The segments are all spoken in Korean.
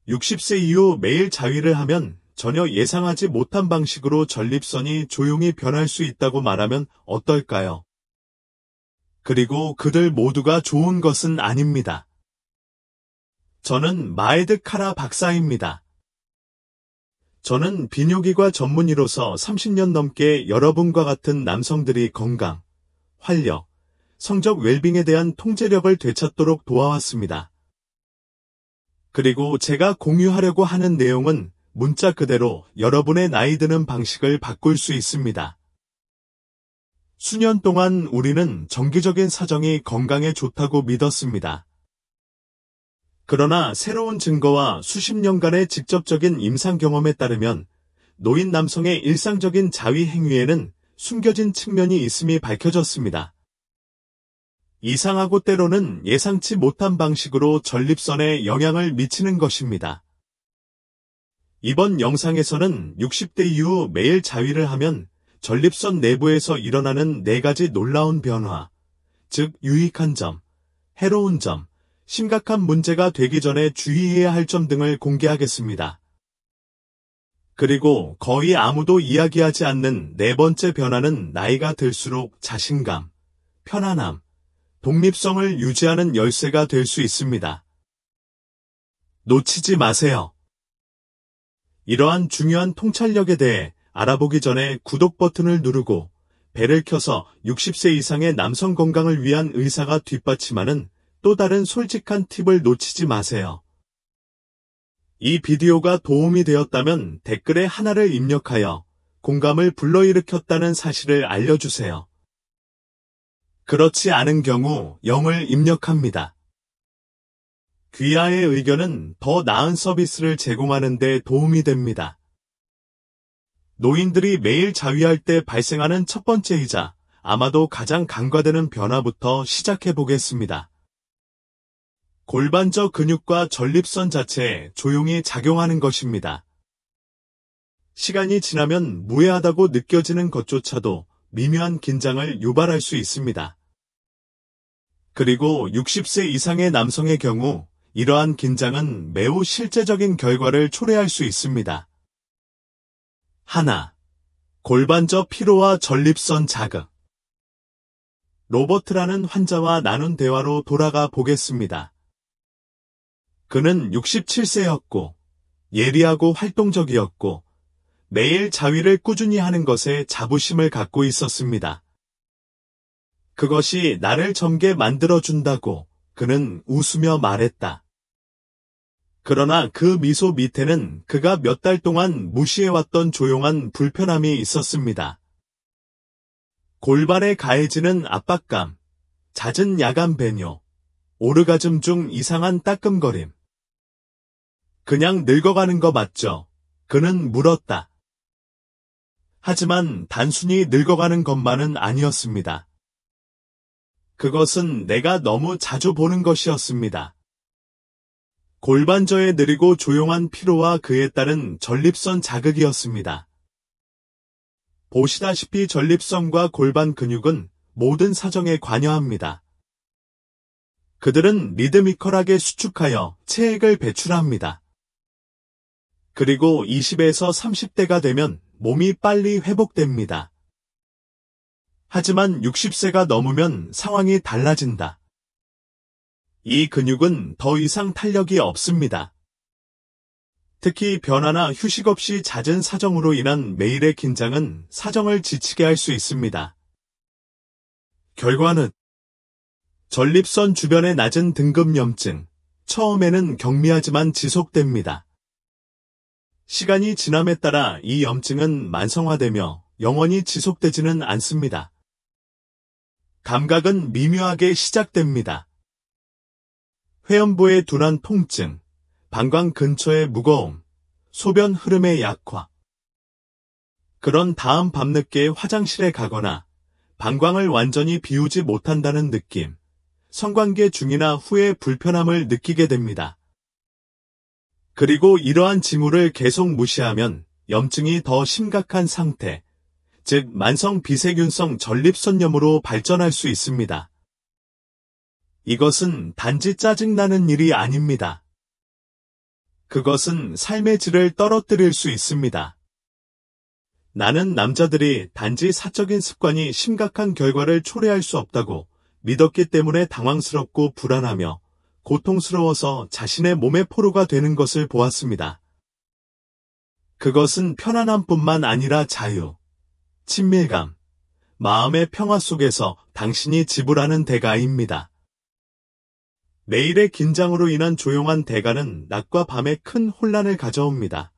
60세 이후 매일 자위를 하면 전혀 예상하지 못한 방식으로 전립선이 조용히 변할 수 있다고 말하면 어떨까요? 그리고 그들 모두가 좋은 것은 아닙니다. 저는 마에드 카라 박사입니다. 저는 비뇨기과 전문의로서 30년 넘게 여러분과 같은 남성들이 건강, 활력, 성적 웰빙에 대한 통제력을 되찾도록 도와왔습니다. 그리고 제가 공유하려고 하는 내용은 문자 그대로 여러분의 나이 드는 방식을 바꿀 수 있습니다. 수년 동안 우리는 정기적인 사정이 건강에 좋다고 믿었습니다. 그러나 새로운 증거와 수십 년간의 직접적인 임상 경험에 따르면 노인 남성의 일상적인 자위 행위에는 숨겨진 측면이 있음이 밝혀졌습니다. 이상하고 때로는 예상치 못한 방식으로 전립선에 영향을 미치는 것입니다. 이번 영상에서는 60대 이후 매일 자위를 하면 전립선 내부에서 일어나는 4가지 놀라운 변화, 즉 유익한 점, 해로운 점, 심각한 문제가 되기 전에 주의해야 할 점 등을 공개하겠습니다. 그리고 거의 아무도 이야기하지 않는 4번째 변화는 나이가 들수록 자신감, 편안함, 독립성을 유지하는 열쇠가 될 수 있습니다. 놓치지 마세요. 이러한 중요한 통찰력에 대해 알아보기 전에 구독 버튼을 누르고 벨을 켜서 60세 이상의 남성 건강을 위한 의사가 뒷받침하는 또 다른 솔직한 팁을 놓치지 마세요. 이 비디오가 도움이 되었다면 댓글에 하나를 입력하여 공감을 불러일으켰다는 사실을 알려주세요. 그렇지 않은 경우 0을 입력합니다. 귀하의 의견은 더 나은 서비스를 제공하는 데 도움이 됩니다. 노인들이 매일 자위할 때 발생하는 첫 번째이자 아마도 가장 간과되는 변화부터 시작해 보겠습니다. 골반저 근육과 전립선 자체에 조용히 작용하는 것입니다. 시간이 지나면 무해하다고 느껴지는 것조차도 미묘한 긴장을 유발할 수 있습니다. 그리고 60세 이상의 남성의 경우 이러한 긴장은 매우 실제적인 결과를 초래할 수 있습니다. 하나, 골반저 피로와 전립선 자극. 로버트라는 환자와 나눈 대화로 돌아가 보겠습니다. 그는 67세였고 예리하고 활동적이었고 매일 자위를 꾸준히 하는 것에 자부심을 갖고 있었습니다. 그것이 나를 젊게 만들어준다고 그는 웃으며 말했다. 그러나 그 미소 밑에는 그가 몇 달 동안 무시해왔던 조용한 불편함이 있었습니다. 골반에 가해지는 압박감, 잦은 야간 배뇨, 오르가즘 중 이상한 따끔거림. 그냥 늙어가는 거 맞죠? 그는 물었다. 하지만 단순히 늙어가는 것만은 아니었습니다. 그것은 내가 너무 자주 보는 것이었습니다. 골반저의 느리고 조용한 피로와 그에 따른 전립선 자극이었습니다. 보시다시피 전립선과 골반 근육은 모든 사정에 관여합니다. 그들은 리드미컬하게 수축하여 체액을 배출합니다. 그리고 20에서 30대가 되면 몸이 빨리 회복됩니다. 하지만 60세가 넘으면 상황이 달라진다. 이 근육은 더 이상 탄력이 없습니다. 특히 변화나 휴식 없이 잦은 사정으로 인한 매일의 긴장은 사정을 지치게 할 수 있습니다. 결과는 전립선 주변의 낮은 등급염증, 처음에는 경미하지만 지속됩니다. 시간이 지남에 따라 이 염증은 만성화되며 영원히 지속되지는 않습니다. 감각은 미묘하게 시작됩니다. 회음부의 둔한 통증, 방광 근처의 무거움, 소변 흐름의 약화. 그런 다음 밤늦게 화장실에 가거나 방광을 완전히 비우지 못한다는 느낌, 성관계 중이나 후에 불편함을 느끼게 됩니다. 그리고 이러한 징후를 계속 무시하면 염증이 더 심각한 상태, 즉 만성 비세균성 전립선염으로 발전할 수 있습니다. 이것은 단지 짜증나는 일이 아닙니다. 그것은 삶의 질을 떨어뜨릴 수 있습니다. 나는 남자들이 단지 사적인 습관이 심각한 결과를 초래할 수 없다고 믿었기 때문에 당황스럽고 불안하며 고통스러워서 자신의 몸의 포로가 되는 것을 보았습니다. 그것은 편안함뿐만 아니라 자유, 친밀감, 마음의 평화 속에서 당신이 지불하는 대가입니다. 매일의 긴장으로 인한 조용한 대가는 낮과 밤에 큰 혼란을 가져옵니다.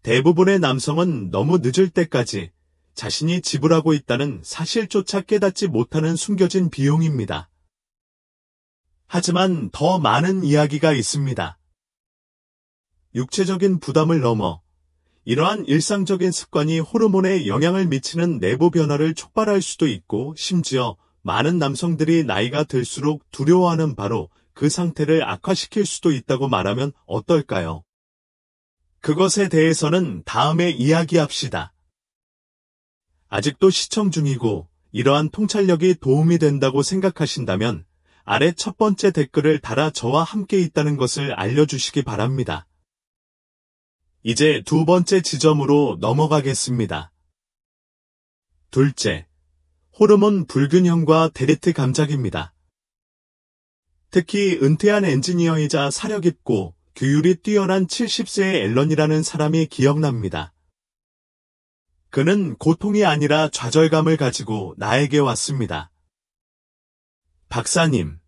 대부분의 남성은 너무 늦을 때까지 자신이 지불하고 있다는 사실조차 깨닫지 못하는 숨겨진 비용입니다. 하지만 더 많은 이야기가 있습니다. 육체적인 부담을 넘어 이러한 일상적인 습관이 호르몬에 영향을 미치는 내부 변화를 촉발할 수도 있고 심지어 많은 남성들이 나이가 들수록 두려워하는 바로 그 상태를 악화시킬 수도 있다고 말하면 어떨까요? 그것에 대해서는 다음에 이야기합시다. 아직도 시청 중이고 이러한 통찰력이 도움이 된다고 생각하신다면 아래 첫 번째 댓글을 달아 저와 함께 있다는 것을 알려주시기 바랍니다. 이제 두 번째 지점으로 넘어가겠습니다. 둘째, 호르몬 불균형과 데리트 감작입니다. 특히 은퇴한 엔지니어이자 사려 깊고 규율이 뛰어난 70세의 앨런이라는 사람이 기억납니다. 그는 고통이 아니라 좌절감을 가지고 나에게 왔습니다. 박사님,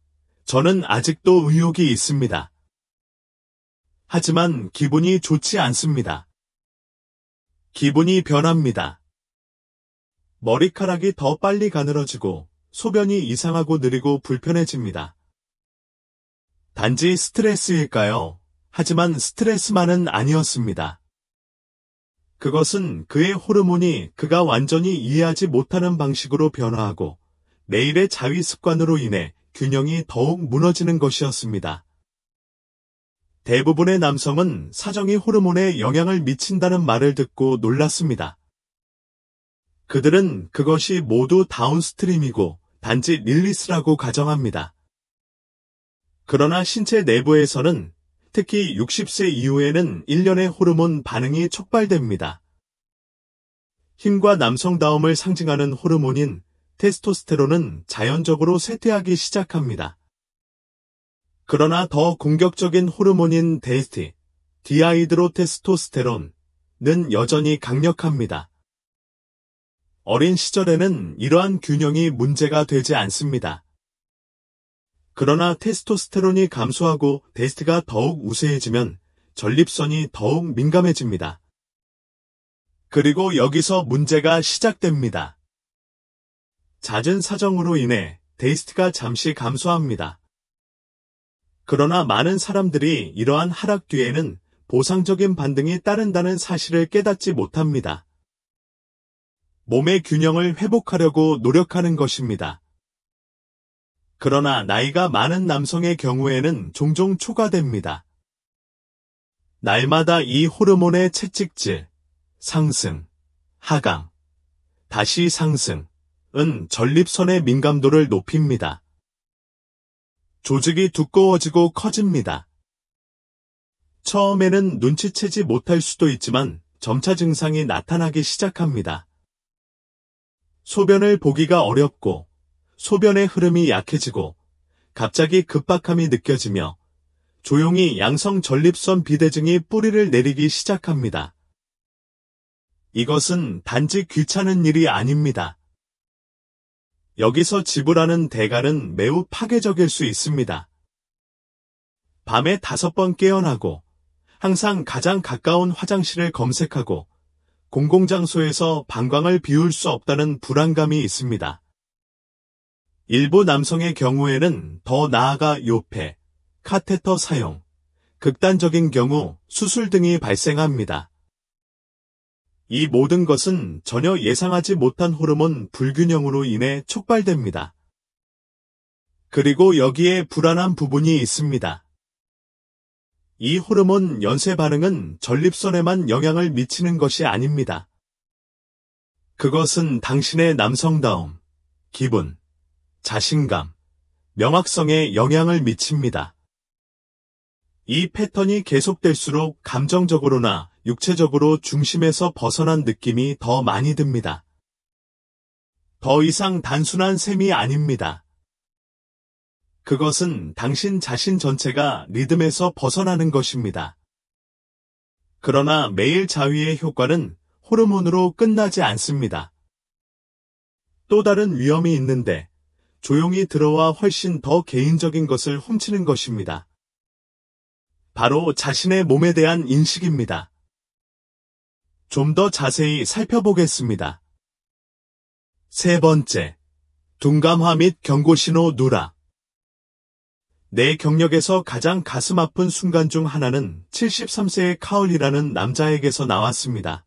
저는 아직도 의욕이 있습니다. 하지만 기분이 좋지 않습니다. 기분이 변합니다. 머리카락이 더 빨리 가늘어지고 소변이 이상하고 느리고 불편해집니다. 단지 스트레스일까요? 하지만 스트레스만은 아니었습니다. 그것은 그의 호르몬이 그가 완전히 이해하지 못하는 방식으로 변화하고 매일의 자위 습관으로 인해 균형이 더욱 무너지는 것이었습니다. 대부분의 남성은 사정이 호르몬에 영향을 미친다는 말을 듣고 놀랐습니다. 그들은 그것이 모두 다운스트림이고 단지 릴리스라고 가정합니다. 그러나 신체 내부에서는 특히 60세 이후에는 일련의 호르몬 반응이 촉발됩니다. 힘과 남성다움을 상징하는 호르몬인 테스토스테론은 자연적으로 쇠퇴하기 시작합니다. 그러나 더 공격적인 호르몬인 디하이드로테스토스테론은 여전히 강력합니다. 어린 시절에는 이러한 균형이 문제가 되지 않습니다. 그러나 테스토스테론이 감소하고 데스트가 더욱 우세해지면 전립선이 더욱 민감해집니다. 그리고 여기서 문제가 시작됩니다. 잦은 사정으로 인해 데스트가 잠시 감소합니다. 그러나 많은 사람들이 이러한 하락 뒤에는 보상적인 반등이 따른다는 사실을 깨닫지 못합니다. 몸의 균형을 회복하려고 노력하는 것입니다. 그러나 나이가 많은 남성의 경우에는 종종 초과됩니다. 날마다 이 호르몬의 채찍질, 상승, 하강, 다시 상승은 전립선의 민감도를 높입니다. 조직이 두꺼워지고 커집니다. 처음에는 눈치채지 못할 수도 있지만 점차 증상이 나타나기 시작합니다. 소변을 보기가 어렵고 소변의 흐름이 약해지고 갑자기 급박함이 느껴지며 조용히 양성 전립선 비대증이 뿌리를 내리기 시작합니다. 이것은 단지 귀찮은 일이 아닙니다. 여기서 지불하는 대가는 매우 파괴적일 수 있습니다. 밤에 5번 깨어나고 항상 가장 가까운 화장실을 검색하고 공공장소에서 방광을 비울 수 없다는 불안감이 있습니다. 일부 남성의 경우에는 더 나아가 요패, 카테터 사용, 극단적인 경우 수술 등이 발생합니다. 이 모든 것은 전혀 예상하지 못한 호르몬 불균형으로 인해 촉발됩니다. 그리고 여기에 불안한 부분이 있습니다. 이 호르몬 연쇄 반응은 전립선에만 영향을 미치는 것이 아닙니다. 그것은 당신의 남성다움, 기분, 자신감, 명확성에 영향을 미칩니다. 이 패턴이 계속될수록 감정적으로나 육체적으로 중심에서 벗어난 느낌이 더 많이 듭니다. 더 이상 단순한 셈이 아닙니다. 그것은 당신 자신 전체가 리듬에서 벗어나는 것입니다. 그러나 매일 자위의 효과는 호르몬으로 끝나지 않습니다. 또 다른 위험이 있는데 조용히 들어와 훨씬 더 개인적인 것을 훔치는 것입니다. 바로 자신의 몸에 대한 인식입니다. 좀 더 자세히 살펴보겠습니다. 세 번째, 둔감화 및 경고신호 누락. 내 경력에서 가장 가슴 아픈 순간 중 하나는 73세의 카울이라는 남자에게서 나왔습니다.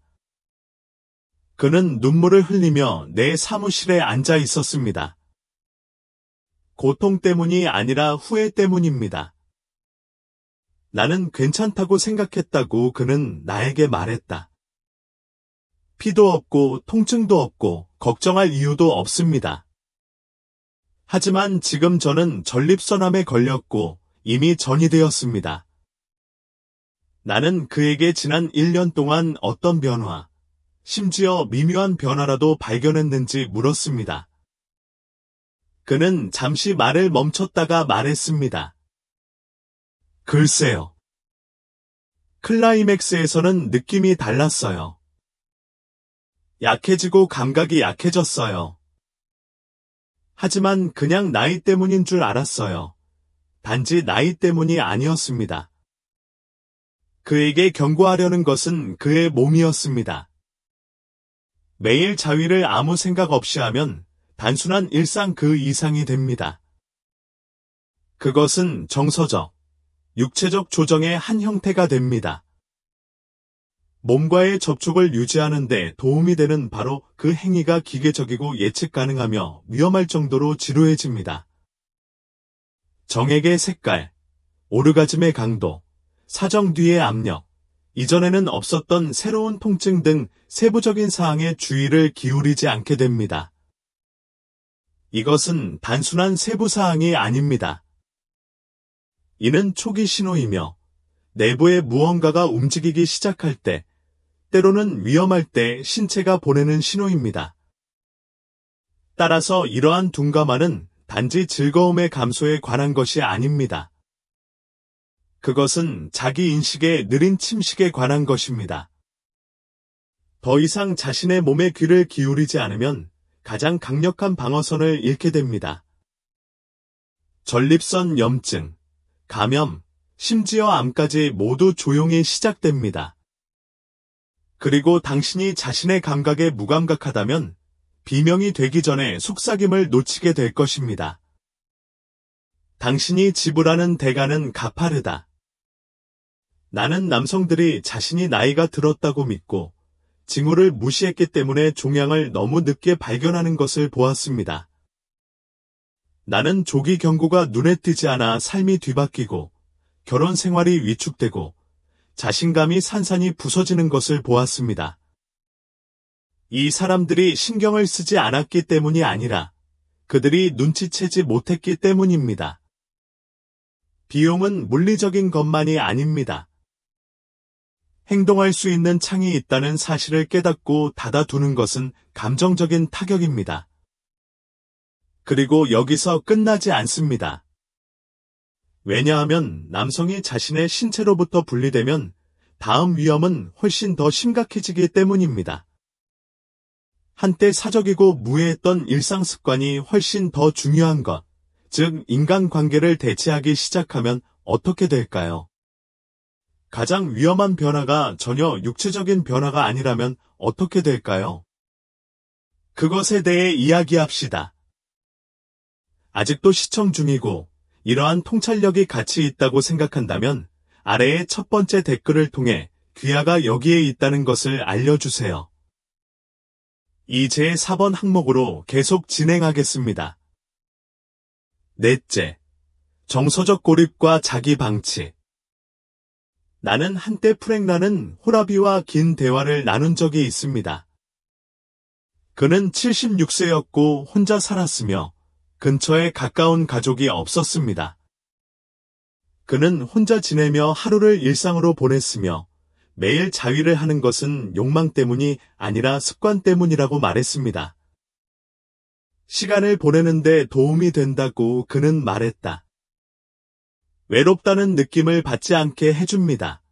그는 눈물을 흘리며 내 사무실에 앉아 있었습니다. 고통 때문이 아니라 후회 때문입니다. 나는 괜찮다고 생각했다고 그는 나에게 말했다. 피도 없고 통증도 없고 걱정할 이유도 없습니다. 하지만 지금 저는 전립선암에 걸렸고 이미 전이되었습니다. 나는 그에게 지난 1년 동안 어떤 변화, 심지어 미묘한 변화라도 발견했는지 물었습니다. 그는 잠시 말을 멈췄다가 말했습니다. 글쎄요. 클라이맥스에서는 느낌이 달랐어요. 약해지고 감각이 약해졌어요. 하지만 그냥 나이 때문인 줄 알았어요. 단지 나이 때문이 아니었습니다. 그에게 경고하려는 것은 그의 몸이었습니다. 매일 자위를 아무 생각 없이 하면 단순한 일상 그 이상이 됩니다. 그것은 정서적, 육체적 조정의 한 형태가 됩니다. 몸과의 접촉을 유지하는 데 도움이 되는 바로 그 행위가 기계적이고 예측 가능하며 위험할 정도로 지루해집니다. 정액의 색깔, 오르가즘의 강도, 사정 뒤의 압력, 이전에는 없었던 새로운 통증 등 세부적인 사항에 주의를 기울이지 않게 됩니다. 이것은 단순한 세부 사항이 아닙니다. 이는 초기 신호이며 내부의 무언가가 움직이기 시작할 때, 때로는 위험할 때 신체가 보내는 신호입니다. 따라서 이러한 둔감함은 단지 즐거움의 감소에 관한 것이 아닙니다. 그것은 자기 인식의 느린 침식에 관한 것입니다. 더 이상 자신의 몸에 귀를 기울이지 않으면 가장 강력한 방어선을 잃게 됩니다. 전립선 염증, 감염, 심지어 암까지 모두 조용히 시작됩니다. 그리고 당신이 자신의 감각에 무감각하다면 비명이 되기 전에 속삭임을 놓치게 될 것입니다. 당신이 지불하는 대가는 가파르다. 나는 남성들이 자신이 나이가 들었다고 믿고 징후를 무시했기 때문에 종양을 너무 늦게 발견하는 것을 보았습니다. 나는 조기 경고가 눈에 띄지 않아 삶이 뒤바뀌고 결혼 생활이 위축되고 자신감이 산산이 부서지는 것을 보았습니다. 이 사람들이 신경을 쓰지 않았기 때문이 아니라 그들이 눈치채지 못했기 때문입니다. 비용은 물리적인 것만이 아닙니다. 행동할 수 있는 창이 있다는 사실을 깨닫고 닫아두는 것은 감정적인 타격입니다. 그리고 여기서 끝나지 않습니다. 왜냐하면 남성이 자신의 신체로부터 분리되면 다음 위험은 훨씬 더 심각해지기 때문입니다. 한때 사적이고 무해했던 일상 습관이 훨씬 더 중요한 것, 즉 인간관계를 대체하기 시작하면 어떻게 될까요? 가장 위험한 변화가 전혀 육체적인 변화가 아니라면 어떻게 될까요? 그것에 대해 이야기합시다. 아직도 시청 중이고 이러한 통찰력이 가치 있다고 생각한다면 아래의 첫 번째 댓글을 통해 귀하가 여기에 있다는 것을 알려주세요. 이 제4번 항목으로 계속 진행하겠습니다. 넷째, 정서적 고립과 자기 방치. 나는 한때 프랭라는 호라비와 긴 대화를 나눈 적이 있습니다. 그는 76세였고 혼자 살았으며 근처에 가까운 가족이 없었습니다. 그는 혼자 지내며 하루를 일상으로 보냈으며 매일 자위를 하는 것은 욕망 때문이 아니라 습관 때문이라고 말했습니다. 시간을 보내는데 도움이 된다고 그는 말했다. 외롭다는 느낌을 받지 않게 해줍니다.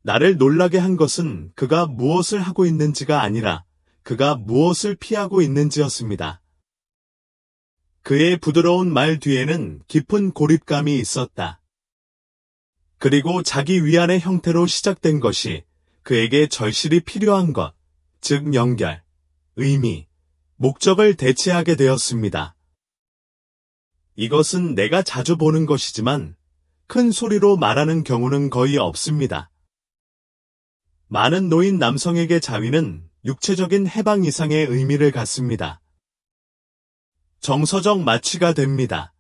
나를 놀라게 한 것은 그가 무엇을 하고 있는지가 아니라 그가 무엇을 피하고 있는지였습니다. 그의 부드러운 말 뒤에는 깊은 고립감이 있었다. 그리고 자기 위안의 형태로 시작된 것이 그에게 절실히 필요한 것, 즉 연결, 의미, 목적을 대체하게 되었습니다. 이것은 내가 자주 보는 것이지만 큰 소리로 말하는 경우는 거의 없습니다. 많은 노인 남성에게 자위는 육체적인 해방 이상의 의미를 갖습니다. 정서적 마취가 됩니다.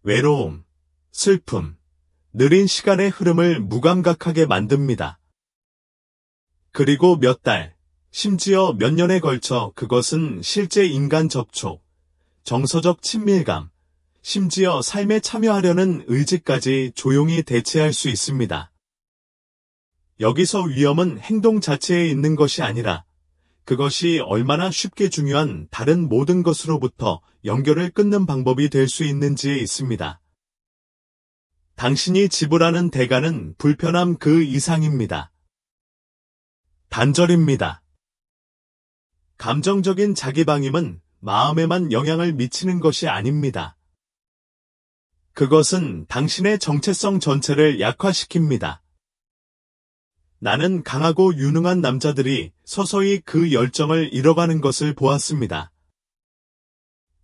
외로움, 슬픔, 느린 시간의 흐름을 무감각하게 만듭니다. 그리고 몇 달, 심지어 몇 년에 걸쳐 그것은 실제 인간 접촉, 정서적 친밀감, 심지어 삶에 참여하려는 의지까지 조용히 대체할 수 있습니다. 여기서 위험은 행동 자체에 있는 것이 아니라 그것이 얼마나 쉽게 중요한 다른 모든 것으로부터 연결을 끊는 방법이 될 수 있는지에 있습니다. 당신이 지불하는 대가는 불편함 그 이상입니다. 단절입니다. 감정적인 자기방임은 마음에만 영향을 미치는 것이 아닙니다. 그것은 당신의 정체성 전체를 약화시킵니다. 나는 강하고 유능한 남자들이 서서히 그 열정을 잃어가는 것을 보았습니다.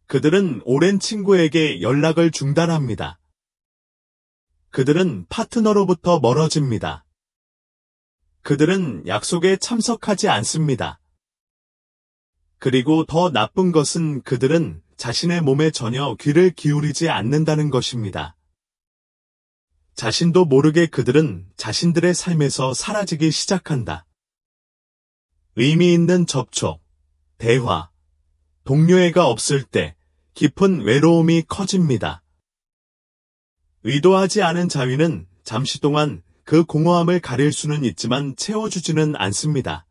그들은 오랜 친구에게 연락을 중단합니다. 그들은 파트너로부터 멀어집니다. 그들은 약속에 참석하지 않습니다. 그리고 더 나쁜 것은 그들은 자신의 몸에 전혀 귀를 기울이지 않는다는 것입니다. 자신도 모르게 그들은 자신들의 삶에서 사라지기 시작한다. 의미 있는 접촉, 대화, 동료애가 없을 때 깊은 외로움이 커집니다. 의도하지 않은 자위는 잠시 동안 그 공허함을 가릴 수는 있지만 채워주지는 않습니다.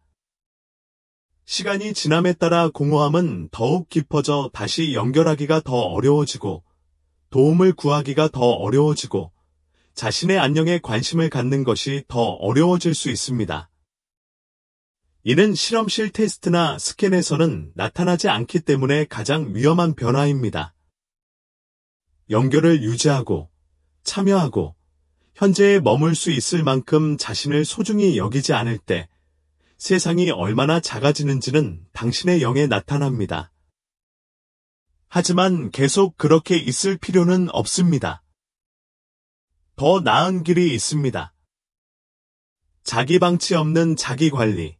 시간이 지남에 따라 공허함은 더욱 깊어져 다시 연결하기가 더 어려워지고 도움을 구하기가 더 어려워지고 자신의 안녕에 관심을 갖는 것이 더 어려워질 수 있습니다. 이는 실험실 테스트나 스캔에서는 나타나지 않기 때문에 가장 위험한 변화입니다. 연결을 유지하고 참여하고 현재에 머물 수 있을 만큼 자신을 소중히 여기지 않을 때 세상이 얼마나 작아지는지는 당신의 영에 나타납니다. 하지만 계속 그렇게 있을 필요는 없습니다. 더 나은 길이 있습니다. 자기 방치 없는 자기 관리,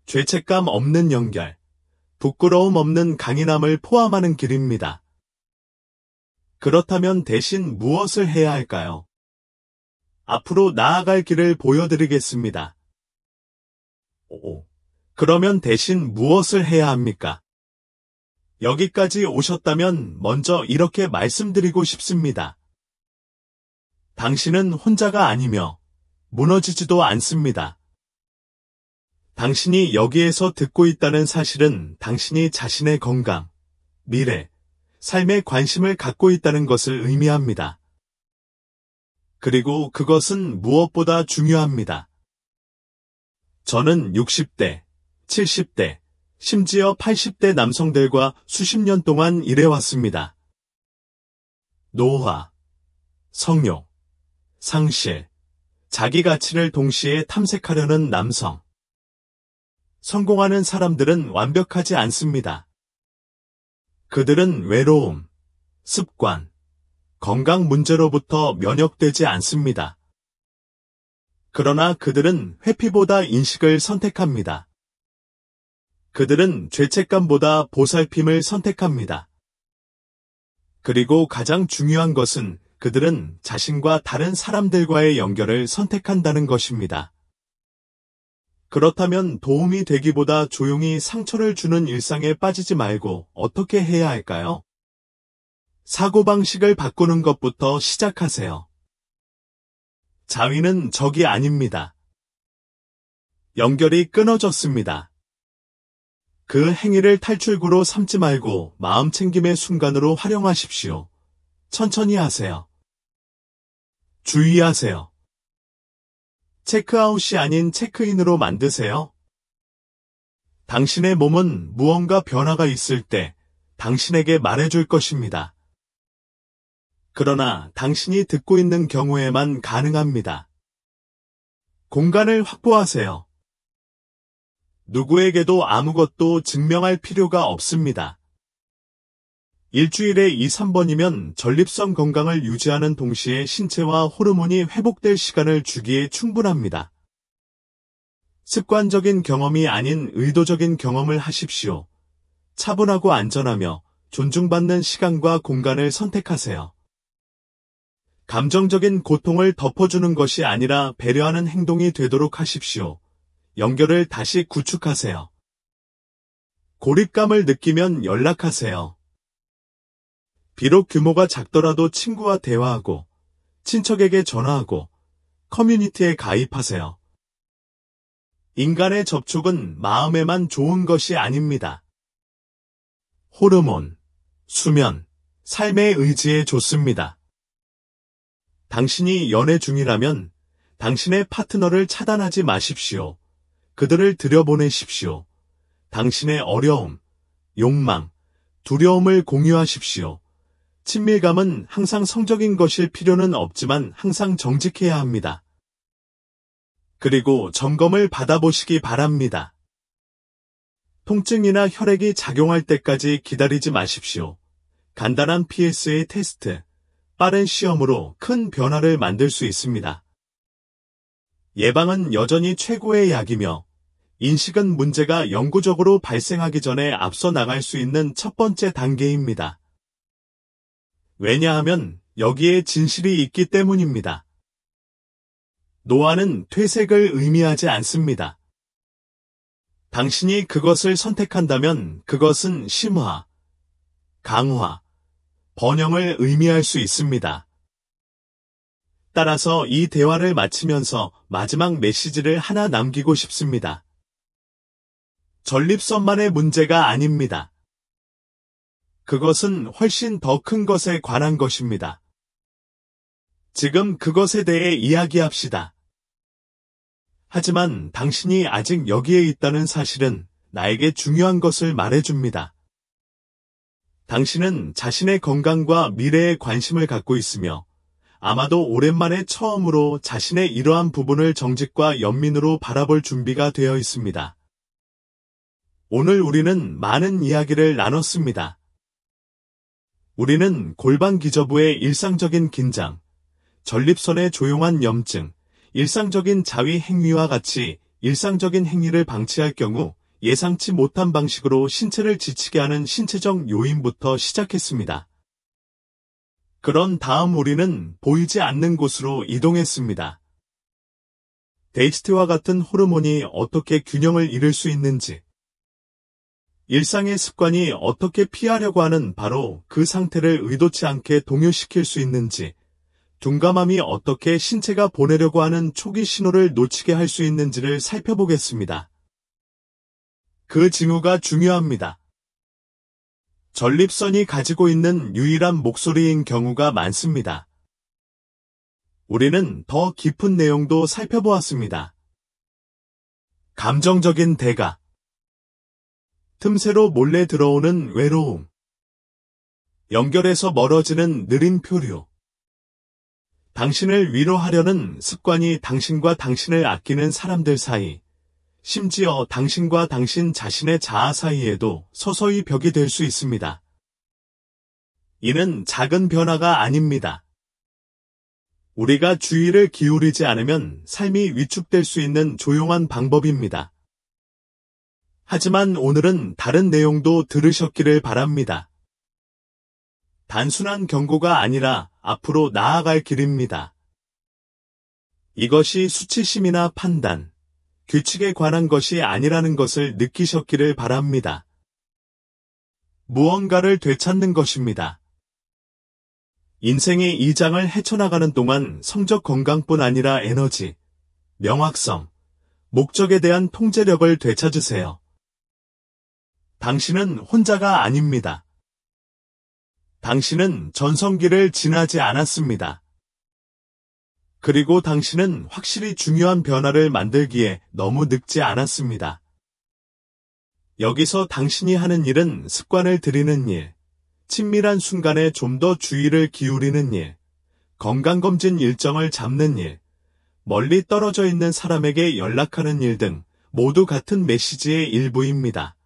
죄책감 없는 연결, 부끄러움 없는 강인함을 포함하는 길입니다. 그렇다면 대신 무엇을 해야 할까요? 앞으로 나아갈 길을 보여드리겠습니다. 그러면 대신 무엇을 해야 합니까? 여기까지 오셨다면 먼저 이렇게 말씀드리고 싶습니다. 당신은 혼자가 아니며 무너지지도 않습니다. 당신이 여기에서 듣고 있다는 사실은 당신이 자신의 건강, 미래, 삶에 관심을 갖고 있다는 것을 의미합니다. 그리고 그것은 무엇보다 중요합니다. 저는 60대, 70대, 심지어 80대 남성들과 수십 년 동안 일해왔습니다. 노화, 성욕, 상실, 자기 가치를 동시에 탐색하려는 남성. 성공하는 사람들은 완벽하지 않습니다. 그들은 외로움, 습관, 건강 문제로부터 면역되지 않습니다. 그러나 그들은 회피보다 인식을 선택합니다. 그들은 죄책감보다 보살핌을 선택합니다. 그리고 가장 중요한 것은 그들은 자신과 다른 사람들과의 연결을 선택한다는 것입니다. 그렇다면 도움이 되기보다 조용히 상처를 주는 일상에 빠지지 말고 어떻게 해야 할까요? 사고방식을 바꾸는 것부터 시작하세요. 자위는 적이 아닙니다. 연결이 끊어졌습니다. 그 행위를 탈출구로 삼지 말고 마음 챙김의 순간으로 활용하십시오. 천천히 하세요. 주의하세요. 체크아웃이 아닌 체크인으로 만드세요. 당신의 몸은 무언가 변화가 있을 때 당신에게 말해줄 것입니다. 그러나 당신이 듣고 있는 경우에만 가능합니다. 공간을 확보하세요. 누구에게도 아무것도 증명할 필요가 없습니다. 일주일에 2, 3번이면 전립선 건강을 유지하는 동시에 신체와 호르몬이 회복될 시간을 주기에 충분합니다. 습관적인 경험이 아닌 의도적인 경험을 하십시오. 차분하고 안전하며 존중받는 시간과 공간을 선택하세요. 감정적인 고통을 덮어주는 것이 아니라 배려하는 행동이 되도록 하십시오. 연결을 다시 구축하세요. 고립감을 느끼면 연락하세요. 비록 규모가 작더라도 친구와 대화하고, 친척에게 전화하고, 커뮤니티에 가입하세요. 인간의 접촉은 마음에만 좋은 것이 아닙니다. 호르몬, 수면, 삶의 의지에 좋습니다. 당신이 연애 중이라면 당신의 파트너를 차단하지 마십시오. 그들을 들여보내십시오. 당신의 어려움, 욕망, 두려움을 공유하십시오. 친밀감은 항상 성적인 것일 필요는 없지만 항상 정직해야 합니다. 그리고 점검을 받아보시기 바랍니다. 통증이나 혈액이 작용할 때까지 기다리지 마십시오. 간단한 PSA 테스트, 빠른 시험으로 큰 변화를 만들 수 있습니다. 예방은 여전히 최고의 약이며 인식은 문제가 영구적으로 발생하기 전에 앞서 나갈 수 있는 첫 번째 단계입니다. 왜냐하면 여기에 진실이 있기 때문입니다. 노화는 퇴색을 의미하지 않습니다. 당신이 그것을 선택한다면 그것은 심화, 강화, 번영을 의미할 수 있습니다. 따라서 이 대화를 마치면서 마지막 메시지를 하나 남기고 싶습니다. 전립선만의 문제가 아닙니다. 그것은 훨씬 더 큰 것에 관한 것입니다. 지금 그것에 대해 이야기합시다. 하지만 당신이 아직 여기에 있다는 사실은 나에게 중요한 것을 말해줍니다. 당신은 자신의 건강과 미래에 관심을 갖고 있으며 아마도 오랜만에 처음으로 자신의 이러한 부분을 정직과 연민으로 바라볼 준비가 되어 있습니다. 오늘 우리는 많은 이야기를 나눴습니다. 우리는 골반 기저부의 일상적인 긴장, 전립선의 조용한 염증, 일상적인 자위 행위와 같이 일상적인 행위를 방치할 경우 예상치 못한 방식으로 신체를 지치게 하는 신체적 요인부터 시작했습니다. 그런 다음 우리는 보이지 않는 곳으로 이동했습니다. 데이스트와 같은 호르몬이 어떻게 균형을 잃을 수 있는지, 일상의 습관이 어떻게 피하려고 하는 바로 그 상태를 의도치 않게 동요시킬 수 있는지, 둔감함이 어떻게 신체가 보내려고 하는 초기 신호를 놓치게 할 수 있는지를 살펴보겠습니다. 그 징후가 중요합니다. 전립선이 가지고 있는 유일한 목소리인 경우가 많습니다. 우리는 더 깊은 내용도 살펴보았습니다. 감정적인 대가, 틈새로 몰래 들어오는 외로움, 연결에서 멀어지는 느린 표류, 당신을 위로하려는 습관이 당신과 당신을 아끼는 사람들 사이, 심지어 당신과 당신 자신의 자아 사이에도 서서히 벽이 될 수 있습니다. 이는 작은 변화가 아닙니다. 우리가 주의를 기울이지 않으면 삶이 위축될 수 있는 조용한 방법입니다. 하지만 오늘은 다른 내용도 들으셨기를 바랍니다. 단순한 경고가 아니라 앞으로 나아갈 길입니다. 이것이 수치심이나 판단, 규칙에 관한 것이 아니라는 것을 느끼셨기를 바랍니다. 무언가를 되찾는 것입니다. 인생의 이 장을 헤쳐나가는 동안 성적 건강뿐 아니라 에너지, 명확성, 목적에 대한 통제력을 되찾으세요. 당신은 혼자가 아닙니다. 당신은 전성기를 지나지 않았습니다. 그리고 당신은 확실히 중요한 변화를 만들기에 너무 늙지 않았습니다. 여기서 당신이 하는 일은 습관을 들이는 일, 친밀한 순간에 좀 더 주의를 기울이는 일, 건강검진 일정을 잡는 일, 멀리 떨어져 있는 사람에게 연락하는 일 등 모두 같은 메시지의 일부입니다.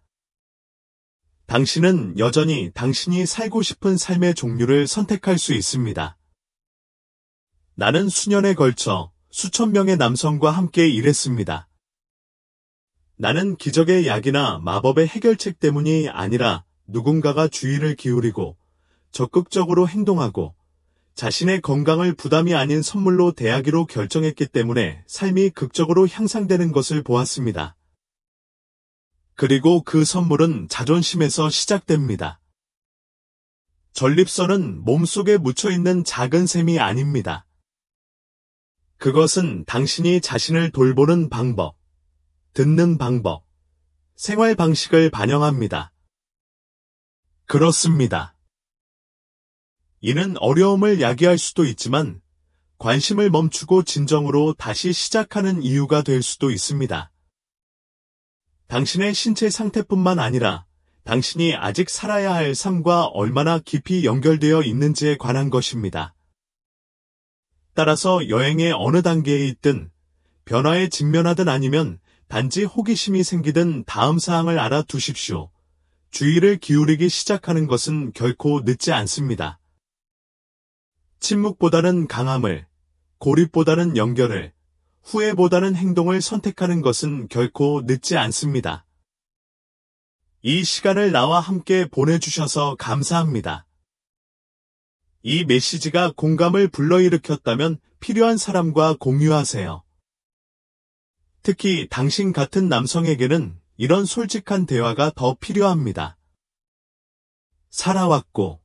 당신은 여전히 당신이 살고 싶은 삶의 종류를 선택할 수 있습니다. 나는 수년에 걸쳐 수천 명의 남성과 함께 일했습니다. 나는 기적의 약이나 마법의 해결책 때문이 아니라 누군가가 주의를 기울이고 적극적으로 행동하고 자신의 건강을 부담이 아닌 선물로 대하기로 결정했기 때문에 삶이 극적으로 향상되는 것을 보았습니다. 그리고 그 선물은 자존심에서 시작됩니다. 전립선은 몸속에 묻혀있는 작은 셈이 아닙니다. 그것은 당신이 자신을 돌보는 방법, 듣는 방법, 생활 방식을 반영합니다. 그렇습니다. 이는 어려움을 야기할 수도 있지만 관심을 멈추고 진정으로 다시 시작하는 이유가 될 수도 있습니다. 당신의 신체 상태뿐만 아니라 당신이 아직 살아야 할 삶과 얼마나 깊이 연결되어 있는지에 관한 것입니다. 따라서 여행의 어느 단계에 있든 변화에 직면하든 아니면 단지 호기심이 생기든 다음 사항을 알아두십시오. 주의를 기울이기 시작하는 것은 결코 늦지 않습니다. 침묵보다는 강함을, 고립보다는 연결을, 후회보다는 행동을 선택하는 것은 결코 늦지 않습니다. 이 시간을 나와 함께 보내주셔서 감사합니다. 이 메시지가 공감을 불러일으켰다면 필요한 사람과 공유하세요. 특히 당신 같은 남성에게는 이런 솔직한 대화가 더 필요합니다. 살아왔고,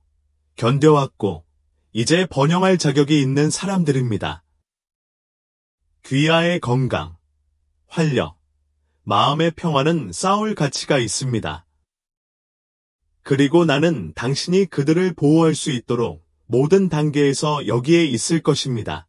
견뎌왔고, 이제 번영할 자격이 있는 사람들입니다. 귀하의 건강, 활력, 마음의 평화는 쌓을 가치가 있습니다. 그리고 나는 당신이 그들을 보호할 수 있도록 모든 단계에서 여기에 있을 것입니다.